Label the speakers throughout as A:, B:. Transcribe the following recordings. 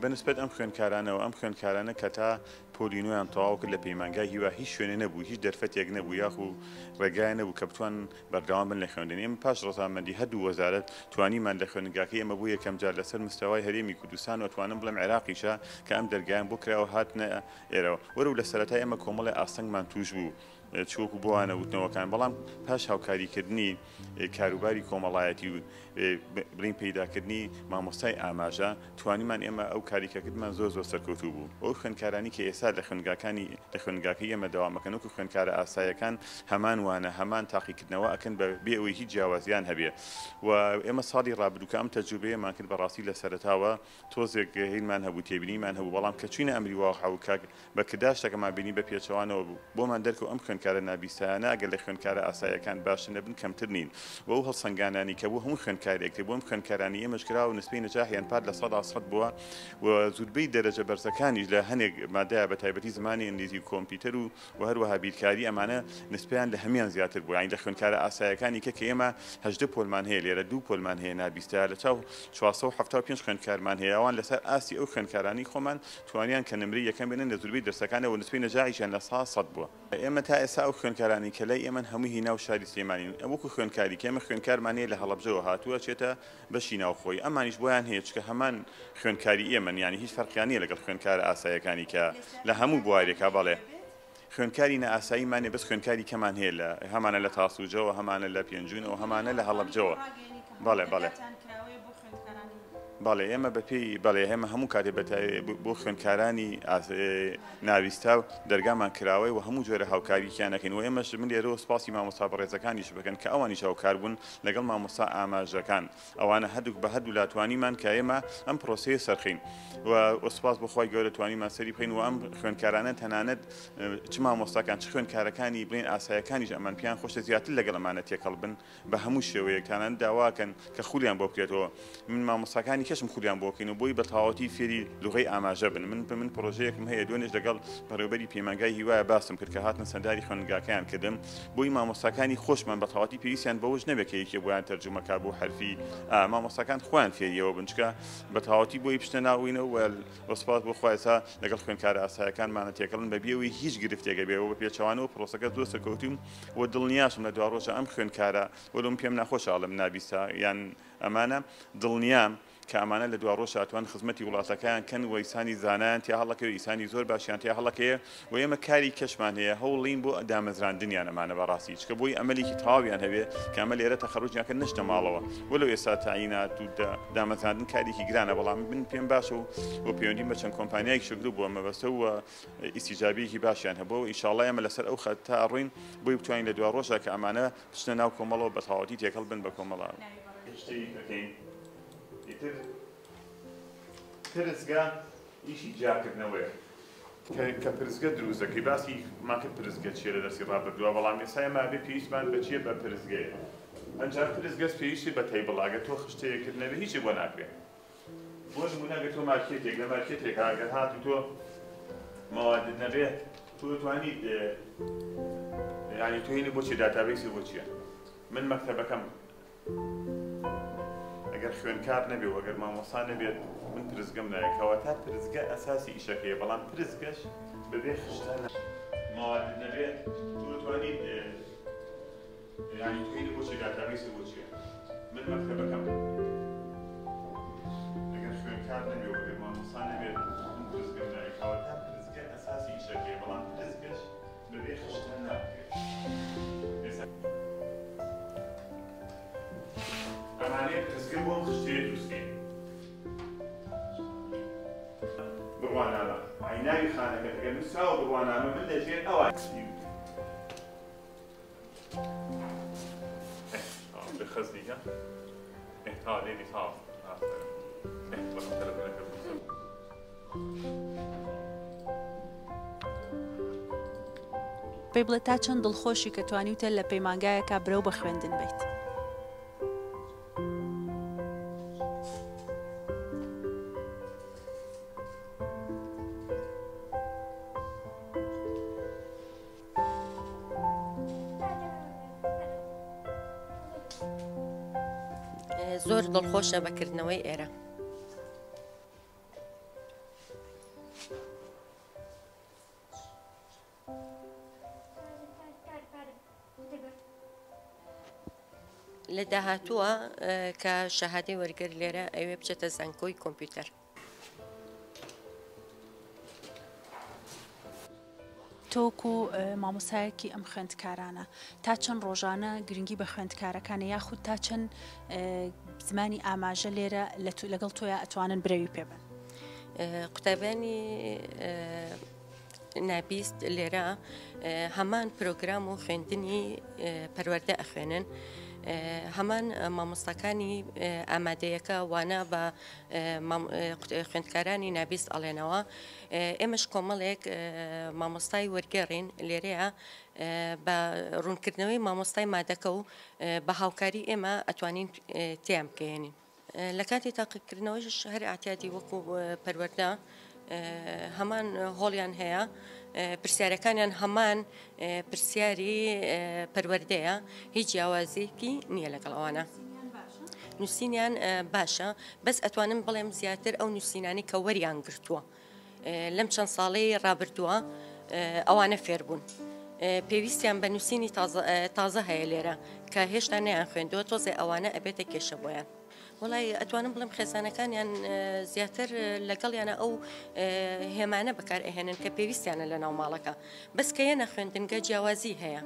A: بەنسبەت ئەم خوێندکارانەوە ئەم خوێندکارانە کە تا پۆلینۆیان تەواو کرد لە پەیمانگای هیوا هیچ شوێنە نەبوو، هیچ دەرفەتێک نەبوو، یاخو ڕێگای نەبوو کە بتوان بەردەوام بن لە خوێندنی. ئێمە پاش ڕەزامەندی هەردوو وەزارەت توانیمان لە خوێندنگاکەی ئێمە بوو یەکەم جار لەسەر مستەوای هەرێمی کوردستان و توانم بڵێم عێراقیشە کە ئەم دەرگایان بۆ کراوە هاتنە ئێرەوە. وەرەو لە سەرەتای ئێمە کۆمەڵی ئاسەنگمان توش بوو چۆک و بۆوانە وتنەوەکان، بەڵام پاش هاوکاریکردنی کاروباری کۆمەڵایەتی و بڵین پەیداکردنی مامۆستای ئاماژە توانیمان ئێمە ئەو کاریکەکردمان زۆر زۆر سەرکەوتوو بوو. ئەو خوێندکارانی کە ئێستا لە خوێندنگاکەی ئێمە دەوامەکەن وەکو خوێندکارە ئاسایەکان هەمان وانە هەمان تاقیکردنەوە ئەکەن بێ ئەوەی هیچ جیاوازیان هەبێ. و ئێمە ساڵی ڕابردووکە ئەم تەجروبەیەمان کرد بەڕاستی لە سەرەتاوە تۆزێک هینمان هەبوو تێبینیمان هەبوو، بەڵام کە چوینە ئەمری واقعوکە بە کرداشتەکەمان بینی بە پێچەوانەوە بۆمان دەرکەوت ئەم خوێندکارە نابیستانە ئەگەر لە خوێندکارە ئاسایەکان باشن نەبن کەمتر نین. و ئەو هەڵسەنگانانی کە بۆ هەموو خوێندکارێک بۆ ئەم خوێندکارانی ئێمەش کراوە نسبەی نەجاحیان پات لە 100% بووە و زودبەی دەرەجە بەرزەکانیش لە هەنێک مادەیە بە تایبەتی زمانی ئینگلیزی و کۆمپیوتەر و هەروەها بیرکاری ئەمانە نسبەیان لە هەمیان زیاتر بوو. یعنی لە خوێندکارە ئاسایەکانی کە ئێمە 18 پۆلمان هەیە، لێرە 2 پۆلمان هەیە نابیستە، لە چاو 475 خوێندکارمان هەیە. ئەوان لەسەر ئاسی ئەو خوێندکارانی خۆمان توانیان کە نمرەی یەکەم بێنن لە زودبەی دەرسەکانەوە نسبەی نەجاحیشیان لە 100% بووە. ئێمە تا ئێستا ئەو خوێندکارانی کە لای ئێمە هەمووی هینا و شاری سلێمانین، وەکو خوێندکاری کە ئێمە خوێندکارمانەیە لە هەڵەبجەوە هاتووە چێتە بەشی ناوخۆی، ئەمانیش بۆیان هەیە چکە هەمان خوێندکاری ئێمە، یعنی هیچ فەرقیان نییە لەگەڵ خوێندکارە ئاسایەکانی کە لە هەموو بوارێکا بەڵێ خوێندکاری نەئاساییمانێ بەس خوێندکاری کەمان هەیە لە هەمانە لە تاسووجەوە، هەمانە لە پێنجوونەوە، هەمانە لە هەڵەبجەوە. بەڵێ بەڵێ بەڵێ ئێمە بەپێی بەڵێ ئێمە هەموو کاتێ بۆ خوێندکارانی ناویستا و دەرگامان کراوەی و هەموو جۆرە هاوکاریکیانەکەین و ئێمەش من لێرەوە سپاسی مامۆستا بەڕێزەکانیش بکەن کە ئەوانیش هاوکار بوون لەگەڵ مامۆستا ئاماژەکان، ئەوانە هەردووک بە هەردوو لاتوانیمان کە ئێمە ئەم پرۆسەیە سەرخین و سپاس بەخوای گەورە توانیمان سەری بخەین و ئەم خوێندکارانە تەنانەت چ مامۆستاکان چ خوێندکارەکانی بڵێن ئاسایەکانیش ئەمان پیان خۆشە زیاتر لەگەڵ ئەمانە تێکەڵ بن بە هەموو شێوەیەک تانان داواکەن کە خولیان بۆ بکرێتەوە. من مامۆستاکانی کەشم خولیان بۆکەین و بۆی بە تەواوەتی فێری لوغەی ئاماژە بن. من پرۆژەیەکم هەیە دوێنێش لەگەڵ بەڕێوەبەری پەیمانگای هیوایە باسم کرد کە هاتنە سەرداری خوێندنگاکەیان کردم بۆی مامۆستاکانی خۆشمان بە تەواوەتی پێویستیان بەوەش نەبێت کە یەکێ بۆیان تەرجمەکار بۆ حرفی مامۆستاکان خۆیان فێریەوە بن، چکە بە تەواوەتی بۆی پشتە ناوینەوە و سپاس بۆ خوای ئێستا لەگەڵ خوێندکارە ئاسایەکانمانە تێکەڵن بەبێەوەی هیچ گرفتێکە بێەوە بە پێچەوانەوە پرۆسەکە زۆر سەرکەوتوم و دڵنیاشم لە دوا ڕۆژە ئەم خوێندکارە وەلۆم پێم ناخۆشە ئاڵم نابیستە یان ئەمانە دڵنیام کە ئەمانە لە دوا ڕۆژ هاتووان خزمەتی وڵاتەکەیان کەن و ئیسانی زانایان تیا هەڵەکەوە ئیسانی زۆر باشیان تیا هەڵەکەیە و ئێمە کاری کەشمان هەیە هەوڵین بۆ دامەزراندنیان ئەمانە بەڕاستی چکە بۆی ئەمەلێکی تەواویان هەبێ کە ئەمە لێرە تەخەڕوجیان کە نشتە ماڵەوە وەلو ئێستا تاعینات و دامەزراندن کارێکی گرانە، بەڵام من پێم باشە و پەیوەندیم بە چەند کۆمپانیایەکی شکردو بووە مەبەستە و ئیسیجابیەکی باشیان هەبووە و ئینشاڵڵا ئێمە لەسەر ئەو خەت تا ڕووین بۆی بتوانین لە دوا ڕۆژە کە ئەمانە بچنە ناو کۆمەڵەوە بە تەواوەتی تێکەڵ بن بە کۆمەڵە. پرزگا ئیشی جاکردنەوەیە کە پرزگە دروستەکەی باسی ماکرد پرزگە چیە لە دەستی ڕابردووە، بەڵام ئێستا ئێمە بێ پێویستمان بەچیە بە پرزگەیە. ئەنجار پرزگەس پێویستی بە تەیبڵاگە تۆ خشتەیەکردنەوە هیچی بۆ ناکرێت. بۆ نمونە ئەگەر تۆ مارکێتێک لە مارکێتێک ئەگەر هات و تۆ مەوادت نەبێ تۆ دەتوانیت یعنی تۆ هینی بۆچی داتابیسی بۆ چییە؟ من مەکتەبەکەم ئەگەر خوێندکار نەبێ و ئەگەر مامۆستا نەبێت من پرزگەم نایەکەوە تا پرزگە ئەساسی ئیشەکەیە، بەڵام پرزگەش بەبێ خشتە مەوادت نەبێت تۆ دەتوانیت یعنی تۆ هینی بۆچی داتابیسی بۆ چییە؟ من مەکتەبەکەم ئەگەر خوێندکار نەبێ و ئەگەر مامۆستا نەبێت من پرزگەم نایەکەوە تا پرزگە ئەساسی ئیشەکەیە، بەڵام پرزگەش بەبێ خشتە ناکرێت. ئەمانەیە پرزگە بۆ ئەم خشتەیە دروستین. بڕوانامە عیناوی خانەکە ئەگەر نووسراوە بڕوانامە من لەژێر ئەوە بخەزنیکە تا لێنی ساڵ بەڵام تەلەفۆنەکە
B: پێی بڵێ تا چەند دڵخۆشی کە توانیوتە لە پەیمانگایەکە برەو بە خوێندن بیت.
C: زۆر دڵخۆشە بەکردنەوەی ئێرە. لە داهاتووە کە شەهادەی وەرگەر لێرە ئەوێ بچێتە زانکۆی کۆمپیوتەر.
B: تۆکو مامۆسایەکی ئەم خوێندکارانە تا چەند ڕۆژانە گرنگی بە خوێندکارەکانە یاخود تا چەند زمانی ئاماژە لێرە لەگەڵ تۆیە ئەتوانن برەوی پێبن؟
C: قوتابیانی نابیست لێرە هەمان پرۆگرام و خوێندنی پەروەردە ئەخوێنن، هەمان مامۆستاکانی ئامادەیەکە وانە بە خوێندکارانی نابیست ئەڵێنەوە. ئێمەش کۆمەڵێک مامۆستای وەرگێڕین لێرەیە بە ڕوونکردنەوەی مامۆستای مادەکە و بە هاوکاری ئێمە ئەتوانین تیان بکەێنین. لە کاتی تاقیکردنەوەیش هەر ئاعتیادی وەکو پەروەردە هەمان هۆڵیان هەیە، پرسیارەکانیان هەمان پرسیاری پەروەردەیە، هیچ جیاوازێکی نییە لەگەڵ ئەوانە. نووسینیان باشە، بەس ئەتوانم بڵێم زیاتر ئەو نووسینانی کە وەریان گرتووە لەم چەند ساڵەی ڕابردووە ئەوانە فێربوون. پێویستیان بە نووسینی تازە هەیە لێرە کە هێشتا نەیان خوێندووە، تۆزێ ئەوانە ئەبێتە کێشە بۆیان. وڵای ئەتوانم بڵێم خێزانەکانیان زیاتر لەگەڵیانە ئەو هێمانە بەکار ئەهێنن کە پێویستیانە لە ناو ماڵەکە، بەس کە یەنە خوێندنگە جیاوازی هەیە.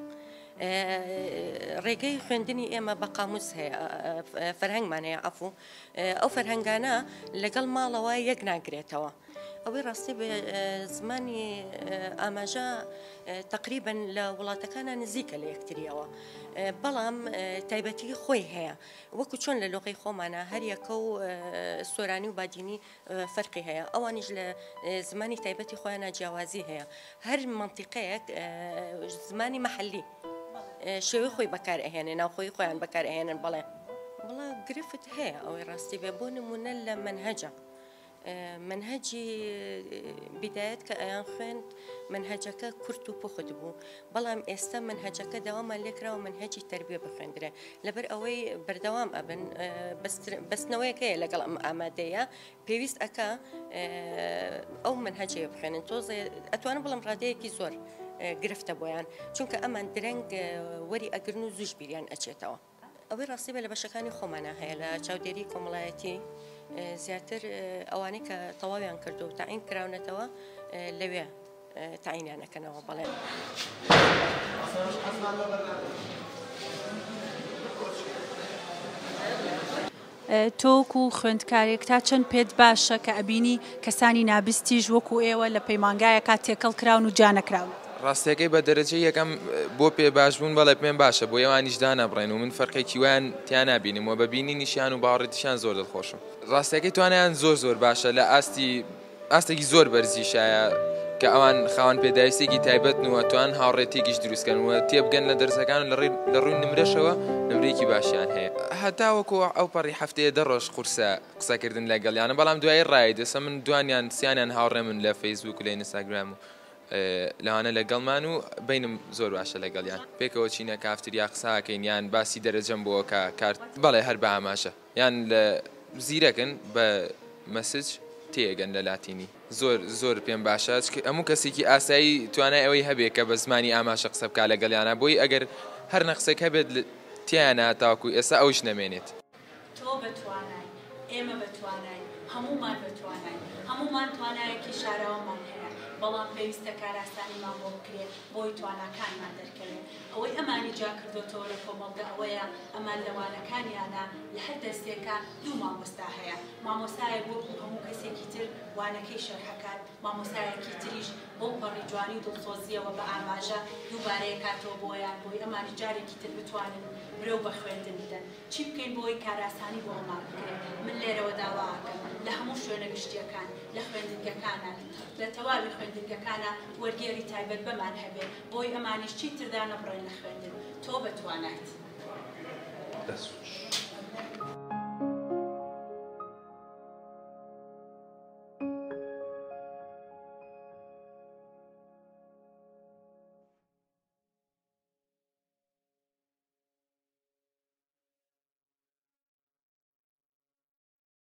C: ڕێگەی خوێندنی ئێمە بە قاموس هەیە، فەرهەنگمان هەیە ئەفو، ئەو فەرهەنگانە لەگەڵ ماڵەوە یەک ناگرێتەوە. ئەوەی ڕاستی بە زمانی ئاماژە تقریبا لە وڵاتەکانە نزیکە لە یەکتریەوە، بەڵام تایبەتی خۆی هەیە، وەکو چۆن لە لۆقەی خۆمانە هەر یەکە و سۆرانی و بادینی فەرقی هەیە، ئەوانیش لە زمانی تایبەتی خۆیانە جیاوازی هەیە. هەر منتیقەیەک زمانی مەحەلی شێوەی خۆی بەکار ئەهێنێ، ناوخۆی خۆیان بەکار ئەهێنن. بەڵێ گرفت هەیە ئەوەی ڕاستی بێ بۆ نمونە لە منهەجە منهەجی بدایەت کە ئەیان خوێند منهەجەکە کورت و پوخت بوو، بەڵام ئێستا منهەجەکە داوامان لێکراوە منهەجی تەربیە بخوێندرێ، لەبەر ئەوەی بەردەوام ئەبن بەستنەوەیەکەیە لەگەڵ ئەم ئامادەیە پێویست ئەکا ئەو منهەجەیە بخوێنن. تۆزێ ئەتوانم بڵم ڕادەیەکی زۆر گرفتە بۆیان، چونکە ئەمان درەنگ وەری ئەگرن و زوش بیریان ئەچێتەوە. ئەوەی ڕاستی بە لە بەشەکانی خۆمانە هەیە لە چاودێری کۆمەڵایەتی زیاتر ئەوانەی کە تەواویان کردو و تاعین کراونەتەوە لەوێ تعینیانەکەنەوە. بەڵێ
B: تۆکو خوێندکارێک تا چەند پێت باشە کە ئەبینی کەسانی نابستیش وەکو ئێوە لە پەیمانگایەکە تێکەڵ کراون و جانەکراون؟
D: ڕاستیەکەی بە دەرەجەی یەکەم بۆ پێ باش بوون بەڵێ پێم باشە، بۆ ئێوانیش دانەبڕێن و من فەرقێکی ویان تیان نابینم و بەبینی نیشان و باوەڕێتیشان زۆر دڵخۆشم. ڕاستیەکەی توانیان زۆر باشە، لە ئاستێکی زۆر بەرزیشایە کە ئەوان خاوەن پێداویستێکی تایبەتن و توان هاوڕێتێکیش دروستکەن و تێبگەن لە دەرسەکان لە ڕووی نمرەشەوە نمرەیەکی باشیان هەیە. هەتا وەکو ئەو پەڕی هەفتەیە 10 ڕۆژ قورسە قسەکردن لەگەڵیانە، بەڵام دوای ڕای دەسە من دوانیان سییانیان هاوڕێ من لە فەیسبوک و لە ئینستاگرام و لەوانە لەگەڵمان و بینم زۆر باشە لەگەڵیان. پێکەوە چینە کافتریا قساکەین یان باسی دەرەجەم بۆ کە کارت بەڵێ هەر بە ئاماژە یان لە زیرەکن بە مەسج تێگەن لە لاتینی زۆر پێم باشە، هەموو کەسێکی ئاسایی توانای ئەوەی هەبێت کە بە زمانی ئاماژە قسە بکات لەگەڵیانە، بۆی ئەگەر هەر نەقسێک هەبێت تیانە تاوەکو ئێستا ئەوش نەمێنێت.
B: تۆ بتوانای، ئێمە بتوانای، هەمومان بتوانای، هەمومان توانایەکی شاراوەمان هەیە، بەڵام پێویستە کاراستانیمان بۆ بکرێت بۆی تواناکانمان دەرکەوێت. ئەوەی ئەمانی جا کردوتەوە لە کۆمەڵگە ئەوەیە ئەمان لەوانەکانیانە لە هەر دەستێکە دوو مامۆستا هەیە، مامۆستایەک وەکو هەموو کەسێکی تر وانەکەی شەرحەکات، مامۆستایەکی تریش بۆ پەڕی جوانی و دڵسۆزیەوە بە ئاماژە دووبارەیە کاتەوە بۆیان، بۆی ئەمانی جارێکی تر بتوانن برەو بە خوێندن بدەن. چی بکەین بۆی کاراستانی بۆ ئەمان بکرێت؟ من لێرەوە داواکەم لە هەموو شوێنە گشتیەکان لە خوێندنگەکانە لە تەواوی خوێندنگەکانە وەرگێڕی تایبەت بەمان هەبێت، بۆی ئەمانیش چی تردا نەبڕێن لە خوێندن. تۆ بتوانیت.